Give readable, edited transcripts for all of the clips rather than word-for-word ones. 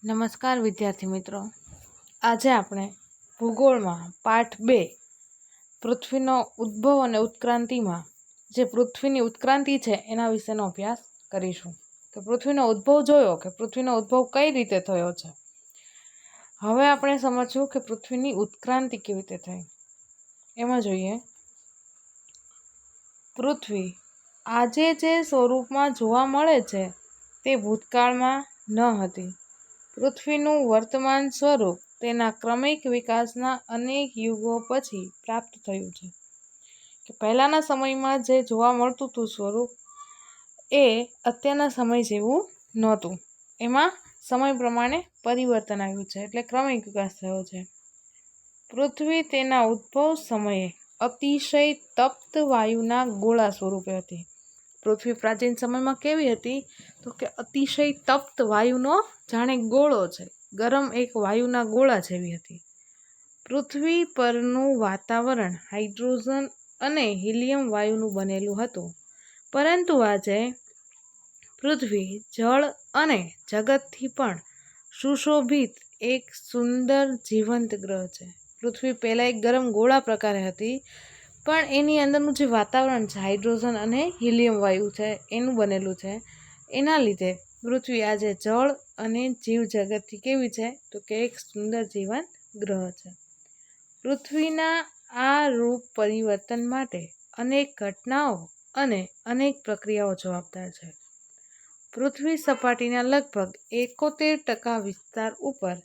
નમસ્કાર વિદ્યાર્થી મિત્રો, આજે આપણે ભૂગોળમાં પાઠ 2 પૃથ્વીનો ઉદ્ભવ અને ઉત્ક્રાંતિમાં જે પૃથ્વીની ઉત્ક્રાંતિ છે એના વિશેનો અભ્યાસ કરીશું. કે પૃથ્વીનો ઉદ્ભવ જોયો કે પૃથ્વીનો ઉદ્ભવ કઈ રીતે થયો છે. હવે આપણે સમજવું કે પૃથ્વીની ઉત્ક્રાંતિ કેવી રીતે થઈ. એમાં જોઈએ, પૃથ્વી આજે જે સ્વરૂપમાં જોવા મળે છે તે ભૂતકાળમાં ન હતી. પૃથ્વીનું વર્તમાન સ્વરૂપ તેના ક્રમિક વિકાસના અનેક યુગો પછી પ્રાપ્ત થયું છે. કે પહેલાંના સમયમાં જે જોવા મળતું હતું સ્વરૂપ એ અત્યારના સમય જેવું નહોતું. એમાં સમય પ્રમાણે પરિવર્તન આવ્યું છે, એટલે ક્રમિક વિકાસ થયો છે. પૃથ્વી તેના ઉદ્ભવ સમયે અતિશય તપ્ત વાયુના ગોળા સ્વરૂપે હતી. પૃથ્વી પ્રાચીન સમયમાં કેવી હતી? તો કે અતિશય તપ્ત વાયુનો જાણે ગોળો છે, ગરમ એક વાયુના ગોળા જેવી હતી. પૃથ્વી પરનું વાતાવરણ હાઇડ્રોજન અને હિલિયમ વાયુનું બનેલું હતું. પરંતુ આજે પૃથ્વી જળ અને જગતથી પણ સુશોભિત એક સુંદર જીવંત ગ્રહ છે. પૃથ્વી પહેલાં એક ગરમ ગોળા પ્રકારે હતી, પણ એની અંદરનું જે વાતાવરણ છે હાઇડ્રોજન અને હિલિયમ વાયુ છે એનું બનેલું છે. એના લીધે પૃથ્વી આજે જળ અને જીવજગતથી કેવી છે? તો કે એક સુંદર જીવંત ગ્રહ છે. પૃથ્વીના આ રૂપ પરિવર્તન માટે અનેક ઘટનાઓ અને અનેક પ્રક્રિયાઓ જવાબદાર છે. પૃથ્વી સપાટીના લગભગ 71% વિસ્તાર ઉપર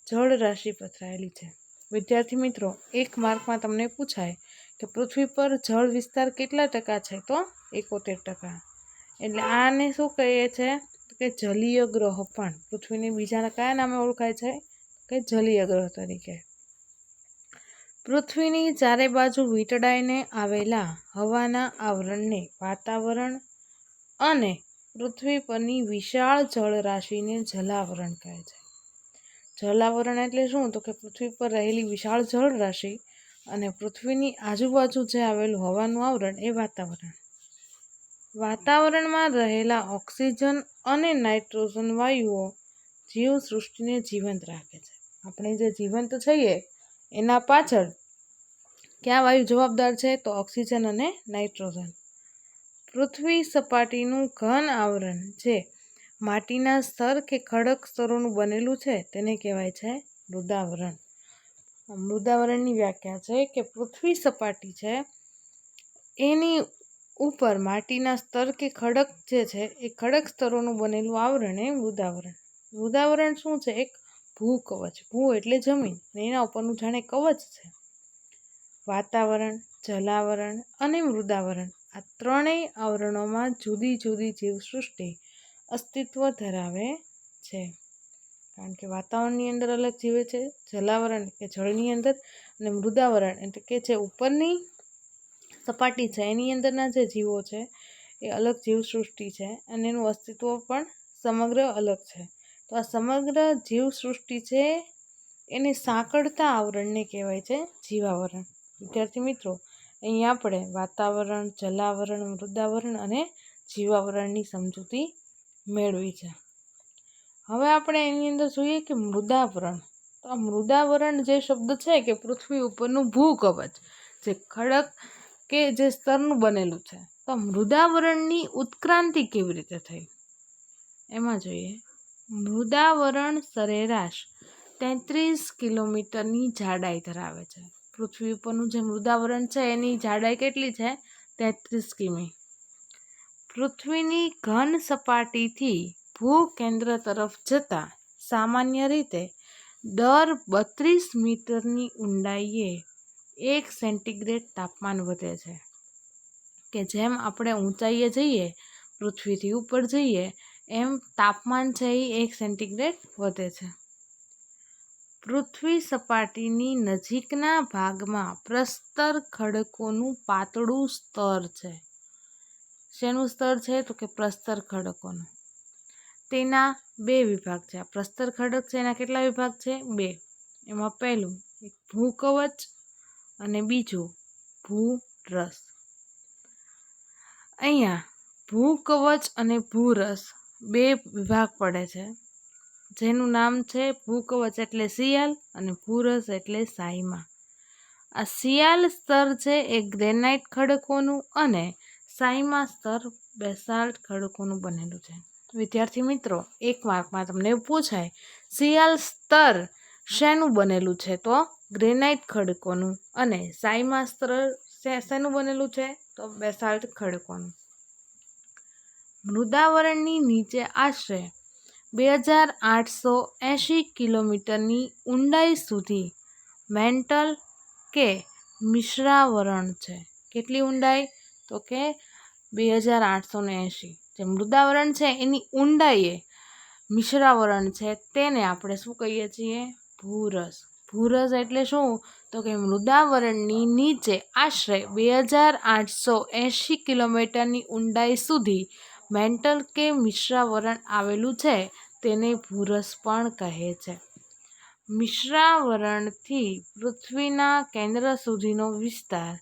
જળરાશિ પથરાયેલી છે. વિદ્યાર્થી મિત્રો, એક માર્કમાં તમને પૂછાય કે પૃથ્વી પર જળ વિસ્તાર કેટલા ટકા છે? તો 71%. એટલે આને શું કહીએ છે? કે જલીય ગ્રહ પણ પૃથ્વીને બીજાના કયા નામે ઓળખાય છે? કે જલીય ગ્રહ તરીકે. પૃથ્વીની ચારે બાજુ વીંટળાઈને આવેલા હવાના આવરણને વાતાવરણ અને પૃથ્વી પરની વિશાળ જળરાશિને જલાવરણ કહે છે. જલાવરણ એટલે શું? તો કે પૃથ્વી પર રહેલી વિશાળ જળરાશિ અને પૃથ્વીની આજુબાજુ જે આવેલું હવાનું આવરણ એ વાતાવરણ. વાતાવરણમાં રહેલા ઓક્સિજન અને નાઇટ્રોજન વાયુઓ જીવસૃષ્ટિને જીવંત રાખે છે. આપણે જે જીવંત છીએ એના પાછળ કયા વાયુ જવાબદાર છે? તો ઓક્સિજન અને નાઇટ્રોજન. પૃથ્વી સપાટીનું ઘન આવરણ જે માટીના સ્તર કે ખડક સ્તરોનું બનેલું છે તેને કહેવાય છે મૃદાવરણ. મૃદાવરણની વ્યાખ્યા છે કે પૃથ્વી સપાટી છે એની ઉપર માટીના સ્તર કે ખડક જે છે એ ખડક સ્તરોનું બનેલું આવરણ એ મૃદાવરણ. મૃદાવરણ શું છે? એક ભૂકવચ. ભૂ એટલે જમીન, એના ઉપરનું જાણે કવચ છે. વાતાવરણ, જલાવરણ અને મૃદાવરણ આ ત્રણેય આવરણોમાં જુદી જુદી જીવસૃષ્ટિ અસ્તિત્વ ધરાવે છે. કારણ કે વાતાવરણની અંદર અલગ જીવે છે, જલાવરણ કે જળની અંદર, અને મૃદાવરણ એટલે કે જે ઉપરની સપાટી છે એની અંદરના જે જીવો છે એ અલગ જીવસૃષ્ટિ છે અને એનું અસ્તિત્વ પણ સમગ્ર અલગ છે. તો આ સમગ્ર જીવસૃષ્ટિ છે એને સાંકળતા આવરણને કહેવાય છે જીવાવરણ. વિદ્યાર્થી મિત્રો, અહીં આપણે વાતાવરણ, જલાવરણ, મૃદાવરણ અને જીવાવરણની સમજૂતી મેળવી છે. હવે આપણે એની અંદર જોઈએ કે મૃદાવરણ. તો આ મૃદાવરણ જે શબ્દ છે કે પૃથ્વી ઉપરનું ભૂકવચ, જે ખડક કે જે સ્તરનું બનેલું છે. તો મૃદાવરણની ઉત્ક્રાંતિ કેવી રીતે થઈ એમાં જોઈએ. મૃદાવરણ સરેરાશ 33 કિલોમીટરની જાડાઈ ધરાવે છે. પૃથ્વી ઉપરનું જે મૃદાવરણ છે એની જાડાઈ કેટલી છે? 33 કિમી. પૃથ્વીની ઘન સપાટીથી ભૂકેન્દ્ર તરફ જતા સામાન્ય રીતે દર 32 મીટરની ઊંડાઈએ 1 સેન્ટીગ્રેડ તાપમાન વધે છે. કે જેમ આપણે ઊંચાઈએ જઈએ, પૃથ્વીથી ઉપર જઈએ, એમ તાપમાન છે એ 1 સેન્ટીગ્રેડ વધે છે. પૃથ્વી સપાટીની નજીકના ભાગમાં પ્રસ્તર ખડકોનું પાતળું સ્તર છે. શેનું સ્તર છે? તો કે પ્રસ્તર ખડકોનું. તેના 2 વિભાગ છે. આ પ્રસ્તર ખડક છે એના કેટલા વિભાગ છે? 2. એમાં પહેલું એક ભૂકવચ અને બીજું ભૂરસ. અહીંયા ભૂકવચ અને ભૂરસ 2 વિભાગ પડે છે. જેનું નામ છે ભૂકવચ એટલે શિયાલ અને ભૂરસ એટલે સાઈમા. આ શિયાલ સ્તર છે એ ગ્રેનાઇટ ખડકોનું અને સાઈમા સ્તર બેસાલ્ટ ખડકોનું બનેલું છે. વિદ્યાર્થી મિત્રો, એક માર્કમાં તમને પૂછાય શિયાલ સ્તર શેનું બનેલું છે? તો ગ્રેનાઇટ ખડકોનું. અને સાઈમા સ્તર શેનું બનેલું છે? તો બેસાલ્ટ ખડકોનું. મૃદાવરણની નીચે આશરે 2880 કિલોમીટરની ઊંડાઈ સુધી મેન્ટલ કે મિશ્રાવરણ છે. કેટલી ઊંડાઈ? તો કે 2880. જે મૃદાવરણ છે એની ઊંડાઈએ મિશ્રાવરણ છે તેને આપણે શું કહીએ છીએ? ભૂરસ. ભૂરસ એટલે શું? તો કે મૃદાવરણની નીચે આશરે 2880 કિલોમીટરની ઊંડાઈ સુધી મેન્ટલ કે મિશ્રાવરણ આવેલું છે તેને ભૂરસ પણ કહે છે. મિશ્રાવરણથી પૃથ્વીના કેન્દ્ર સુધીનો વિસ્તાર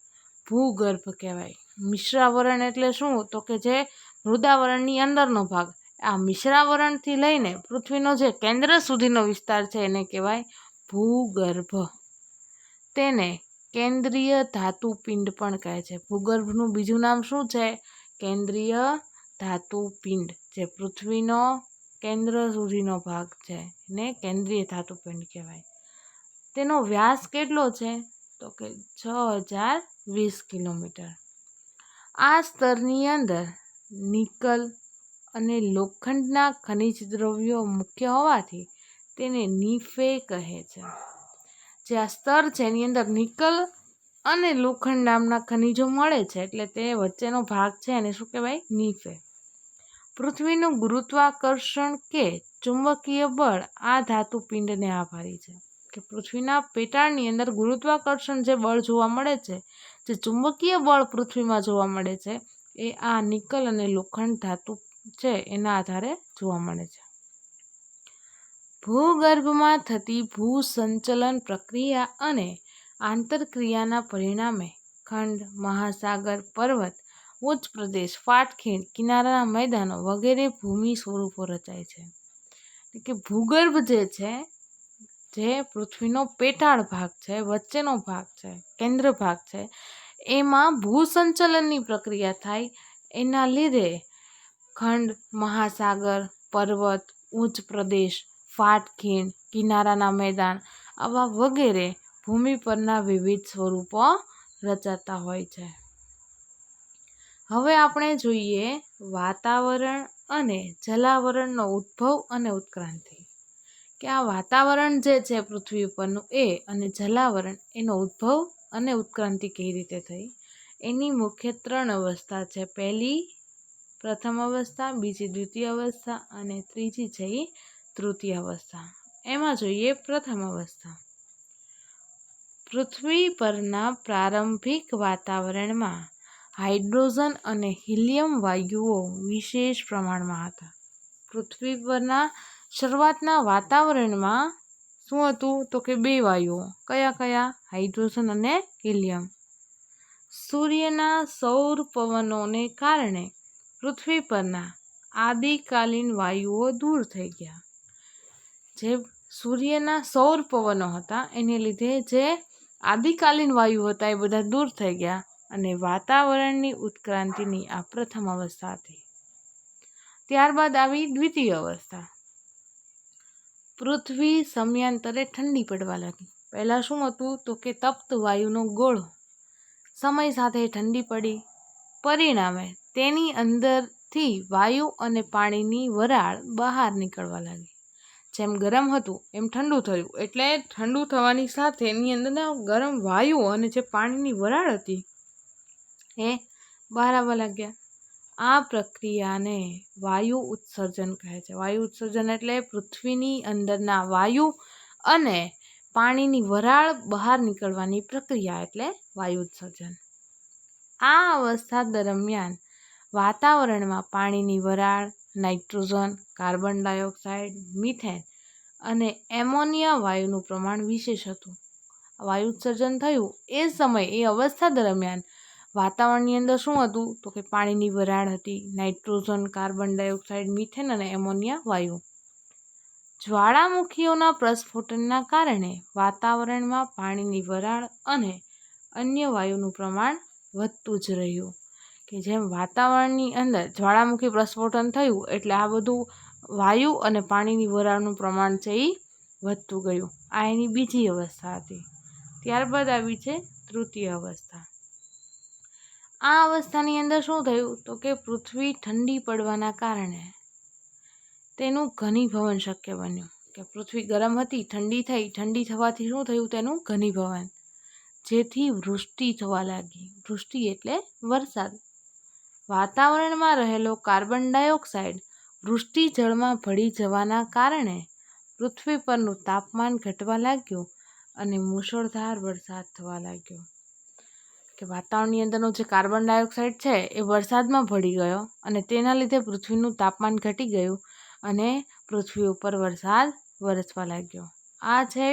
ભૂગર્ભ કહેવાય. મિશ્રાવરણ એટલે શું? તો કે જે મૃદાવરણની અંદરનો ભાગ. આ મિશ્રાવરણથી લઈને પૃથ્વીનો જે કેન્દ્ર સુધીનો વિસ્તાર છે એને કહેવાય ભૂગર્ભ. તેને કેન્દ્રીય ધાતુપિંડ પણ કહે છે. ભૂગર્ભનું બીજું નામ શું છે? કેન્દ્રીય ધાતુપિંડ. જે પૃથ્વીનો કેન્દ્ર સુધીનો ભાગ છે એને કેન્દ્રીય ધાતુપિંડ કહેવાય. તેનો વ્યાસ કેટલો છે? તો કે 6020 કિલોમીટર. આ સ્તરની અંદર નિકલ અને લોખંડના ખનિજ દ્રવ્યો મુખ્ય હોવાથી તેને નીફે કહે છે. જે આ સ્તર છે એની અંદર નિકલ અને લોખંડ નામના ખનિજો મળે છે એટલે તે વચ્ચેનો ભાગ છે એને શું કહેવાય? નીફે. પૃથ્વીનું ગુરુત્વાકર્ષણ કે ચુંબકીય બળ આ ધાતુપિંડને આભારી છે. કે પૃથ્વીના પેટાળની અંદર ગુરુત્વાકર્ષણ જે બળ જોવા મળે છે, જે ચુંબકીય બળ પૃથ્વીમાં જોવા મળે છે એ આ નિકલ અને લોખંડ ધાતુ છે એના આધારે જોવા મળે છે. ભૂગર્ભમાં થતી ભૂસંચલન પ્રક્રિયા અને આંતરક્રિયાના પરિણામે ખંડ, મહાસાગર, પર્વત, ઉચ્ચ પ્રદેશ, ફાટખીણ, કિનારાના મેદાનો વગેરે ભૂમિ સ્વરૂપો રચાય છે. કે ભૂગર્ભ જે છે, જે પૃથ્વીનો પેટાળ ભાગ છે, વચ્ચેનો ભાગ છે, કેન્દ્ર ભાગ છે, એમાં ભૂસંચલનની પ્રક્રિયા થાય. એના લીધે ખંડ, મહાસાગર, પર્વત, ઉચ્ચ પ્રદેશ, ફાટખીણ, કિનારાના મેદાન આવા વગેરે ભૂમિ પરના વિવિધ સ્વરૂપો રચાતા હોય છે. હવે આપણે જોઈએ વાતાવરણ અને જલાવરણનો ઉદ્ભવ અને ઉત્ક્રાંતિ. કે આ વાતાવરણ જે છે પૃથ્વી ઉપરનું એ અને જલાવરણ એનો ઉદ્ભવ અને ઉત્ક્રાંતિ કઈ રીતે થઈ? એની મુખ્ય 3 અવસ્થા છે. પહેલી પ્રથમ અવસ્થા, બીજી દ્વિતીય અવસ્થા અને ત્રીજી છે એ તૃતીય અવસ્થા. એમાં જોઈએ પ્રથમ અવસ્થા. પૃથ્વી પરના પ્રારંભિક વાતાવરણમાં હાઇડ્રોજન અને હિલિયમ વાયુઓ વિશેષ પ્રમાણમાં હતા. પૃથ્વી પરના શરૂઆતના વાતાવરણમાં શું હતું? તો કે 2 વાયુઓ. કયા કયા? હાઇડ્રોજન અને હિલિયમ. સૂર્યના સૌર પવનોને કારણે પૃથ્વી પરના આદિકાલીન વાયુઓ દૂર થઈ ગયા. જે સૂર્યના સૌર પવનો હતા એને લીધે જે આદિકાલીન વાયુ હતા એ બધા દૂર થઈ ગયા અને વાતાવરણની ઉત્ક્રાંતિની આ પ્રથમ અવસ્થા હતી. ત્યારબાદ આવી દ્વિતીય અવસ્થા. પૃથ્વી સમયાંતરે ઠંડી પડવા લાગી. પહેલાં શું હતું? તો કે તપ્ત વાયુનો ગોળો સમય સાથે ઠંડી પડી. પરિણામે તેની અંદરથી વાયુ અને પાણીની વરાળ બહાર નીકળવા લાગી. જેમ ગરમ હતું એમ ઠંડુ થયું, એટલે ઠંડુ થવાની સાથે એની અંદરના ગરમ વાયુ અને જે પાણીની વરાળ હતી એ બહાર આવવા લાગ્યા. આ પ્રક્રિયાને વાયુ ઉત્સર્જન કહે છે. વાયુ ઉત્સર્જન એટલે પૃથ્વીની અંદરના વાયુ અને પાણીની વરાળ બહાર નીકળવાની પ્રક્રિયા એટલે વાયુ ઉત્સર્જન. આ અવસ્થા દરમિયાન વાતાવરણમાં પાણીની વરાળ, નાઇટ્રોજન, કાર્બન ડાયોક્સાઇડ, મિથેન અને એમોનિયા વાયુનું પ્રમાણ વિશેષ હતું. વાયુ ઉત્સર્જન થયું એ સમય એ અવસ્થા દરમિયાન વાતાવરણની અંદર શું હતું? તો કે પાણીની વરાળ હતી, નાઇટ્રોજન, કાર્બન ડાયોક્સાઇડ, મિથેન અને એમોનિયા વાયુ. જ્વાળામુખીઓના પ્રસ્ફોટનના કારણે વાતાવરણમાં પાણીની વરાળ અને અન્ય વાયુનું પ્રમાણ વધતું જ રહ્યું. કે જેમ વાતાવરણની અંદર જ્વાળામુખી પ્રસ્ફોટન થયું એટલે આ બધું વાયુ અને પાણીની વરાળનું પ્રમાણ છે એ વધતું ગયું. આ એની બીજી અવસ્થા હતી. ત્યારબાદ આવી છે તૃતીય અવસ્થા. આ અવસ્થાની અંદર શું થયું તો કે પૃથ્વી ઠંડી પડવાના કારણે તેનું ઘનીભવન શક્ય બન્યું. કે પૃથ્વી ગરમ હતી, ઠંડી થઈ, ઠંડી થવાથી શું થયું તેનું ઘનીભવન, જેથી વૃષ્ટિ થવા લાગી. વૃષ્ટિ એટલે વરસાદ. વાતાવરણમાં રહેલો કાર્બન ડાયોક્સાઇડ વૃષ્ટિ જળમાં ભળી જવાના કારણે પૃથ્વી પરનું તાપમાન ઘટવા લાગ્યું અને મુશળધાર વરસાદ થવા લાગ્યો. કે વાતાવરણની અંદરનો જે કાર્બન ડાયોક્સાઇડ છે એ વરસાદમાં ભળી ગયો અને તેના લીધે પૃથ્વીનું તાપમાન ઘટી ગયું અને પૃથ્વી ઉપર વરસાદ વરસવા લાગ્યો. આ છે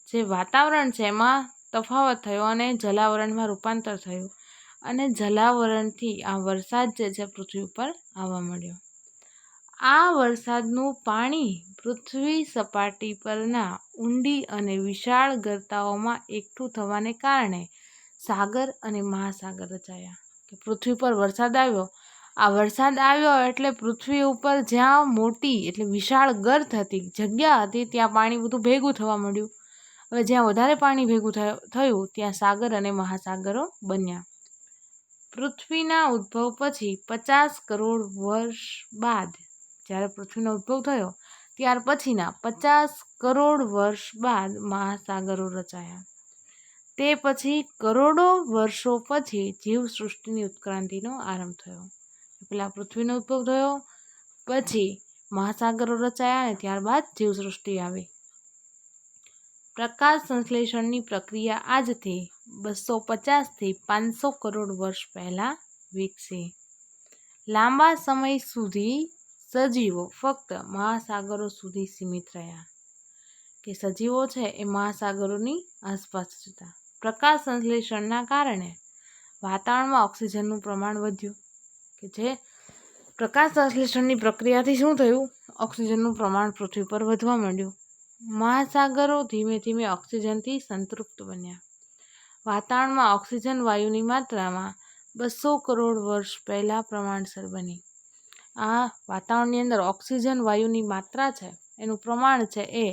જે વાતાવરણ છે એમાં તફાવત થયો અને જલાવરણમાં રૂપાંતર થયું અને જલાવરણથી આ વરસાદ જે છે પૃથ્વી ઉપર આવવા મળ્યો. આ વરસાદનું પાણી પૃથ્વી સપાટી પરના ઊંડી અને વિશાળ ગર્તાઓમાં એકઠું થવાને કારણે સાગર અને મહાસાગર રચાયા. કે પૃથ્વી પર વરસાદ આવ્યો, આ વરસાદ આવ્યો એટલે પૃથ્વી ઉપર જ્યાં મોટી એટલે વિશાળ ગર્ત હતી, જગ્યા હતી, ત્યાં પાણી બધું ભેગું થવા માંડ્યું. હવે જ્યાં વધારે પાણી ભેગું થયું ત્યાં સાગર અને મહાસાગરો બન્યા. પૃથ્વીના ઉદ્ભવ પછી 50 કરોડ વર્ષ બાદ, જ્યારે પૃથ્વીનો ઉદ્ભવ થયો ત્યાર પછીના 50 કરોડ વર્ષ બાદ મહાસાગરો રચાયા. તે પછી કરોડો વર્ષો પછી જીવસૃષ્ટિની ઉત્ક્રાંતિનો આરંભ થયો. પહેલાં પૃથ્વીનો ઉદ્ભવ થયો, પછી મહાસાગરો રચાયા અને ત્યારબાદ જીવસૃષ્ટિ આવી. પ્રકાશ સંશ્લેષણની પ્રક્રિયા આજથી 250 થી 500 કરોડ વર્ષ પહેલાં વિકસી. લાંબા સમય સુધી સજીવો ફક્ત મહાસાગરો સુધી સીમિત રહ્યા. કે સજીવો છે એ મહાસાગરોની આસપાસ જ હતા. પ્રકાશ સંશ્લેષણના કારણે વાતાવરણમાં ઓક્સિજનનું પ્રમાણ વધ્યું. કે જે પ્રકાશ સંશ્લેષણની પ્રક્રિયાથી શું થયું, ઓક્સિજનનું પ્રમાણ પૃથ્વી પર વધવા માંડ્યું. મહાસાગરો ધીમે ધીમે ઓક્સિજનથી સંતૃપ્ત બન્યા. વાતાવરણમાં ઓક્સિજન વાયુની માત્રામાં 200 કરોડ વર્ષ પહેલાં પ્રમાણસર બની. આ વાતાવરણની અંદર ઓક્સિજન વાયુની માત્રા છે એનું પ્રમાણ છે એ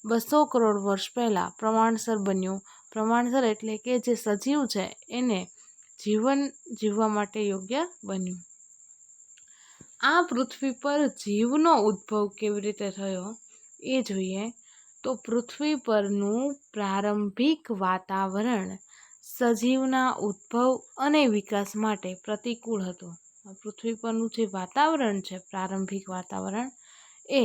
200 કરોડ વર્ષ પહેલાં પ્રમાણસર બન્યું. પ્રમાણસર એટલે કે જે સજીવ છે એને જીવન જીવવા માટે યોગ્ય બન્યું. આ પૃથ્વી પર જીવનો ઉદ્ભવ કેવી રીતે થયો એ જોઈએ તો પૃથ્વી પરનું પ્રારંભિક વાતાવરણ સજીવના ઉદ્ભવ અને વિકાસ માટે પ્રતિકૂળ હતું. પૃથ્વી પરનું જે વાતાવરણ છે પ્રારંભિક વાતાવરણ એ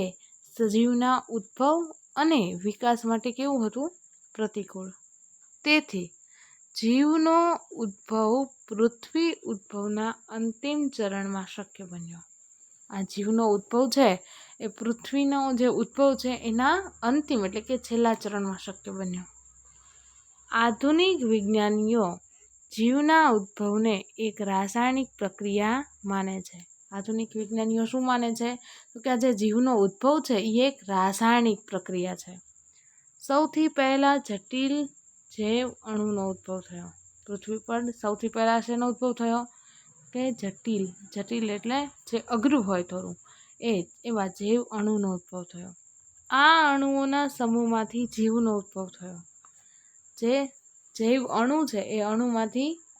સજીવના ઉદ્ભવ અને વિકાસ માટે કેવું હતું, પ્રતિકૂળ. તેથી જીવનો ઉદ્ભવ પૃથ્વી ઉદ્ભવના અંતિમ ચરણમાં શક્ય બન્યો. આ જીવનો ઉદ્ભવ છે એ પૃથ્વીનો જે ઉદ્ભવ છે એના અંતિમ એટલે કે છેલ્લા ચરણમાં શક્ય બન્યો. આધુનિક વિજ્ઞાનીઓ જીવના ઉદ્ભવને એક રાસાયણિક પ્રક્રિયા માને છે. આધુનિક વિજ્ઞાનીઓ શું માને છે તો કે આ જે જીવનો ઉદ્ભવ છે એ એક રાસાયણિક પ્રક્રિયા છે. સૌથી પહેલાં જટિલ જૈવ અણુનો ઉદ્ભવ થયો. પૃથ્વી પર સૌથી પહેલાં શેનો ઉદ્ભવ થયો કે જટિલ એટલે જે અઘરું હોય થોડું એવા જૈવ અણુનો ઉદ્ભવ થયો. આ અણુઓના સમૂહમાંથી જીવનો ઉદ્ભવ થયો. જે જૈવ અણુ છે એ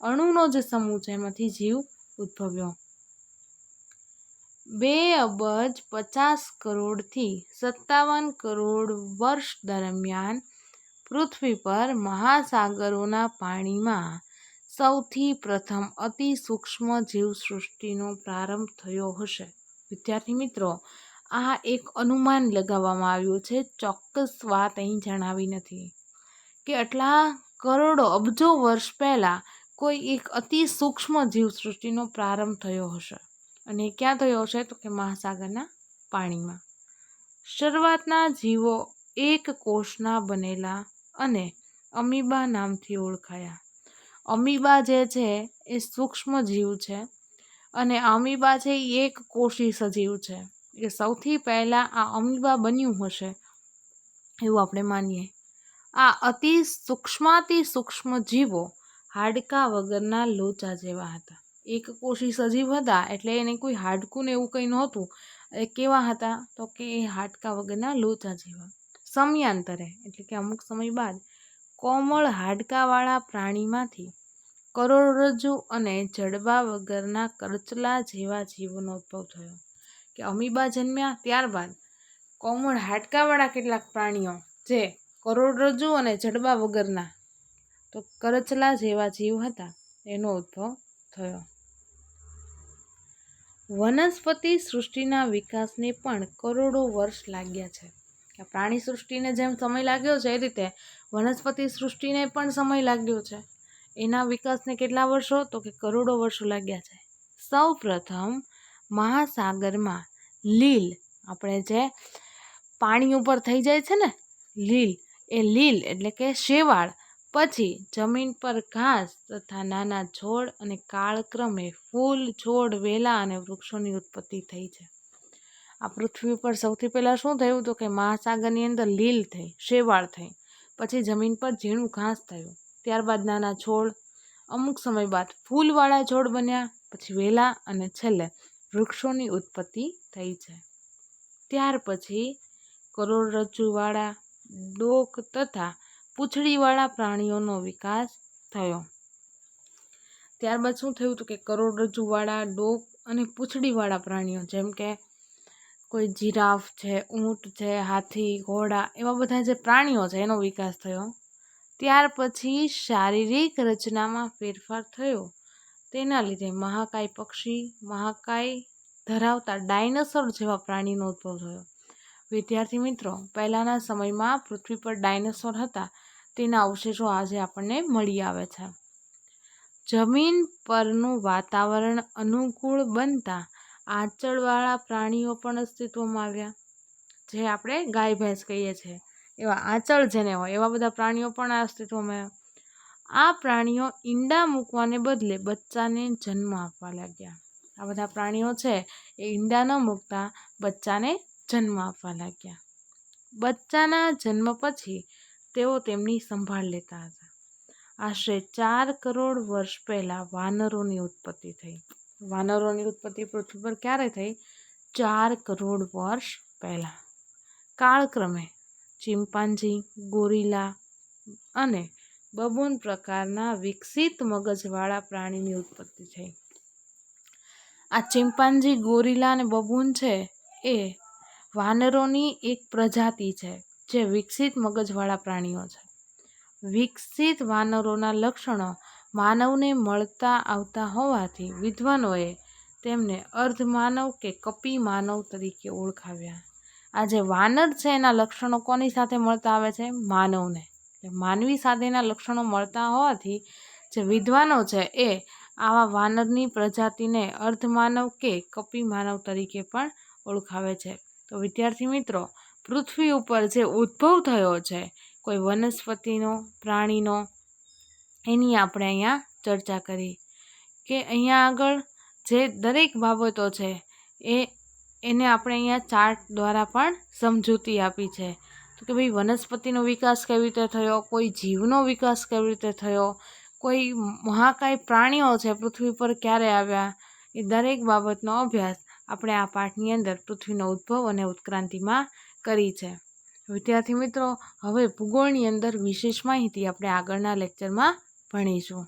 અણુનો જે સમૂહ છે એમાંથી જીવ ઉદ્ભવ્યો. 2,50,00,000,000થી 57 કરોડ વર્ષ દરમિયાન પૃથ્વી પર મહાસાગરોના પાણીમાં સૌથી પ્રથમ અતિ સૂક્ષ્મ જીવસૃષ્ટિનો પ્રારંભ થયો હશે. વિદ્યાર્થી મિત્રો, આ એક અનુમાન લગાવવામાં આવ્યું છે, ચોક્કસ વાત અહીં જણાવી નથી કે આટલા કરોડો અબજો વર્ષ પહેલાં કોઈ એક અતિ સૂક્ષ્મ જીવસૃષ્ટિનો પ્રારંભ થયો હશે. અને ક્યાં થયો હશે તો કે મહાસાગરના પાણીમાં. શરૂઆતના જીવો એક કોષના બનેલા અને અમીબા નામથી ઓળખાયા. અમીબા જે છે એ સૂક્ષ્મ જીવ છે અને અમીબા છે એ એક કોષી સજીવ છે. કે સૌથી પહેલાં આ અમીબા બન્યું હશે એવું આપણે માનીએ. આ અતિ સૂક્ષ્મ જીવો હાડકા વગરના લોચા જેવા હતા. એક કોષી સજીવ હતા એટલે એને કોઈ હાડકું ને એવું કંઈ નહોતું. એ કેવા હતા તો કે એ હાડકા વગરના લોચા જેવા. સમયાંતરે એટલે કે અમુક સમય બાદ કોમળ હાડકાવાળા પ્રાણીમાંથી કરોડરજ્જુ અને જડબા વગરના કરચલા જેવા જીવોનો ઉદ્ભવ થયો. કે અમીબા જન્મ્યા ત્યારબાદ કોમળ હાડકાવાળા કેટલાક પ્રાણીઓ જે કરોડરજ્જુ અને જડબા વગરના તો કરચલા જેવા જીવ હતા એનો ઉદ્ભવ થયો. વનસ્પતિ સૃષ્ટિના વિકાસને પણ કરોડો વર્ષ લાગ્યા છે. કે પ્રાણી સૃષ્ટિને જેમ સમય લાગ્યો છે એ રીતે વનસ્પતિ સૃષ્ટિને પણ સમય લાગ્યો છે. એના વિકાસને કેટલા વર્ષો તો કે કરોડો વર્ષો લાગ્યા છે. સૌ પ્રથમ મહાસાગરમાં લીલ, આપણે જે પાણી ઉપર થઈ જાય છે ને લીલ, એ લીલ એટલે કે શેવાળ, પછી જમીન પર ઘાસ તથા નાના છોડ અને કાળક્રમે ફૂલ, છોડ, વેલા અને વૃક્ષોની ઉત્પત્તિ થઈ છે. આ પૃથ્વી પર સૌથી પહેલાં શું થયું તો કે મહાસાગરની અંદર લીલ થઈ, શેવાળ થઈ, પછી જમીન પર ઝીણું ઘાસ થયું, ત્યારબાદ નાના છોડ, અમુક સમય બાદ ફૂલવાળા છોડ બન્યા, પછી વેલા અને છેલ્લે વૃક્ષોની ઉત્પત્તિ થઈ છે. ત્યાર પછી કરોડરજ્જુવાળા, ડોક તથા પૂંછડીવાળા પ્રાણીઓનો વિકાસ થયો. ત્યારબાદ શું થયું તો કે કરોડરજ્જુવાળા, ડોક અને પૂંછડીવાળા પ્રાણીઓ જેમ કે કોઈ જીરાફ છે, ઊંટ છે, હાથી, ઘોડા એવા બધા જે પ્રાણીઓ છે એનો વિકાસ થયો. ત્યાર પછી શારીરિક રચનામાં ફેરફાર થયો. તેના લીધે મહાકાય પક્ષી, મહાકાય ધરાવતા ડાયનોસોર જેવા પ્રાણીનો ઉદ્ભવ થયો. વિદ્યાર્થી મિત્રો, પહેલાંના સમયમાં પૃથ્વી પર ડાયનોસોર હતા તેના અવશેષો આજે આપણને મળી આવે છે. જમીન પરનું વાતાવરણ અનુકૂળ બનતા આંચળવાળા પ્રાણીઓ પણ અસ્તિત્વમાં આવ્યા. જે આપણે ગાય ભેંસ કહીએ છીએ એવા આંચળ જેને હોય એવા બધા પ્રાણીઓ પણ અસ્તિત્વમાં આવ્યા. આ પ્રાણીઓ ઈંડા મૂકવાને બદલે બચ્ચાને જન્મ આપવા લાગ્યા. આ બધા પ્રાણીઓ છે એ ઈંડા ન મૂકતા બચ્ચાને જન્મ આપવા લાગ્યા. બચ્ચાના જન્મ પછી તેઓ તેમની સંભાળ લેતા હતા. આશરે 4 કરોડ વર્ષ પહેલાં વાનરોની ઉત્પત્તિ થઈ. વાનરોની ઉત્પત્તિ પૃથ્વી પર ક્યારે થઈ? 4 કરોડ વર્ષ પહેલાં. કાળક્રમે ચિમ્પાન્જી, ગોરિલા અને બબૂન પ્રકારના વિકસિત મગજવાળા પ્રાણીની ઉત્પત્તિ થઈ. આ ચિમ્પાન્જી, ગોરિલા અને બબૂન છે એ વાનરોની એક પ્રજાતિ છે જે વિકસિત મગજવાળા પ્રાણીઓ છે. વિકસિત વાનરોના લક્ષણો માનવને મળતા આવતા હોવાથી વિદ્વાનોએ તેમને અર્ધમાનવ કે કપી માનવ તરીકે ઓળખાવ્યા. આ જે વાનર છે એના લક્ષણો કોની સાથે મળતા આવે છે? માનવને. માનવી સાથેના લક્ષણો મળતા હોવાથી જે વિદ્વાનો છે એ આવા વાનરની પ્રજાતિને અર્ધમાનવ કે કપી માનવ તરીકે પણ ઓળખાવે છે. તો વિદ્યાર્થી મિત્રો, પૃથ્વી ઉપર જે ઉદ્ભવ થયો છે કોઈ વનસ્પતિનો, પ્રાણીનો, એની આપણે અહીંયા ચર્ચા કરી. કે અહીંયા આગળ જે દરેક બાબતો છે એને આપણે અહીંયા ચાર્ટ દ્વારા પણ સમજૂતી આપી છે. તો કે ભાઈ વનસ્પતિનો વિકાસ કેવી રીતે થયો, કોઈ જીવનો વિકાસ કેવી રીતે થયો, કોઈ મહાકાય પ્રાણીઓ છે પૃથ્વી પર ક્યારે આવ્યા, એ દરેક બાબતનો અભ્યાસ આપણે આ પાઠની અંદર પૃથ્વીનો ઉદ્ભવ અને ઉત્ક્રાંતિમાં કરી છે. વિદ્યાર્થી મિત્રો, હવે ભૂગોળની અંદર વિશેષ માહિતી આપણે આગળના લેક્ચરમાં ભણીશું.